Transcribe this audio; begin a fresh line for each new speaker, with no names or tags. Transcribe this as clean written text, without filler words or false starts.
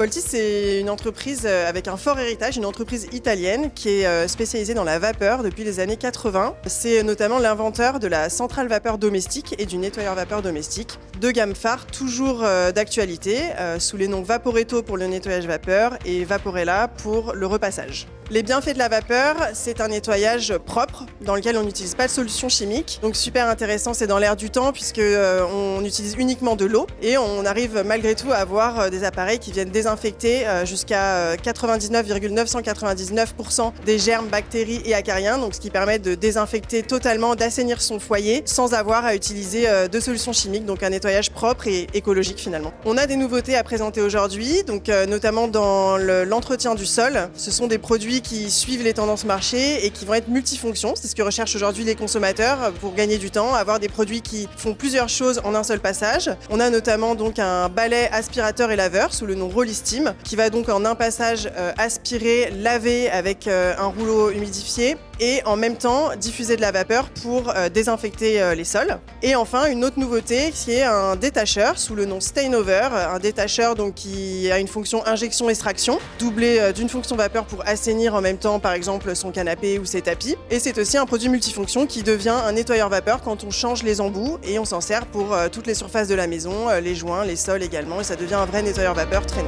Apoltis, c'est une entreprise avec un fort héritage, une entreprise italienne qui est spécialisée dans la vapeur depuis les années 80. C'est notamment l'inventeur de la centrale vapeur domestique et du nettoyeur vapeur domestique. Deux gammes phares toujours d'actualité, sous les noms Vaporetto pour le nettoyage vapeur et Vaporella pour le repassage. Les bienfaits de la vapeur, c'est un nettoyage propre dans lequel on n'utilise pas de solution chimique. Donc super intéressant, c'est dans l'air du temps puisque on utilise uniquement de l'eau et on arrive malgré tout à avoir des appareils qui viennent désinfecter jusqu'à 99,999% des germes, bactéries et acariens, donc ce qui permet de désinfecter totalement, d'assainir son foyer sans avoir à utiliser de solutions chimiques, donc un nettoyage propre et écologique finalement. On a des nouveautés à présenter aujourd'hui, donc notamment dans l'entretien du sol. Ce sont des produits qui suivent les tendances marché et qui vont être multifonctions. C'est ce que recherchent aujourd'hui les consommateurs pour gagner du temps, avoir des produits qui font plusieurs choses en un seul passage. On a notamment donc un balai aspirateur et laveur sous le nom Rollisteam qui va donc en un passage aspirer, laver avec un rouleau humidifié et en même temps diffuser de la vapeur pour désinfecter les sols. Et enfin une autre nouveauté qui est un détacheur sous le nom Stainover, un détacheur donc qui a une fonction injection-extraction doublé d'une fonction vapeur pour assainir en même temps par exemple son canapé ou ses tapis. Et c'est aussi un produit multifonction qui devient un nettoyeur vapeur quand on change les embouts et on s'en sert pour toutes les surfaces de la maison, les joints, les sols également, et ça devient un vrai nettoyeur vapeur traîneau.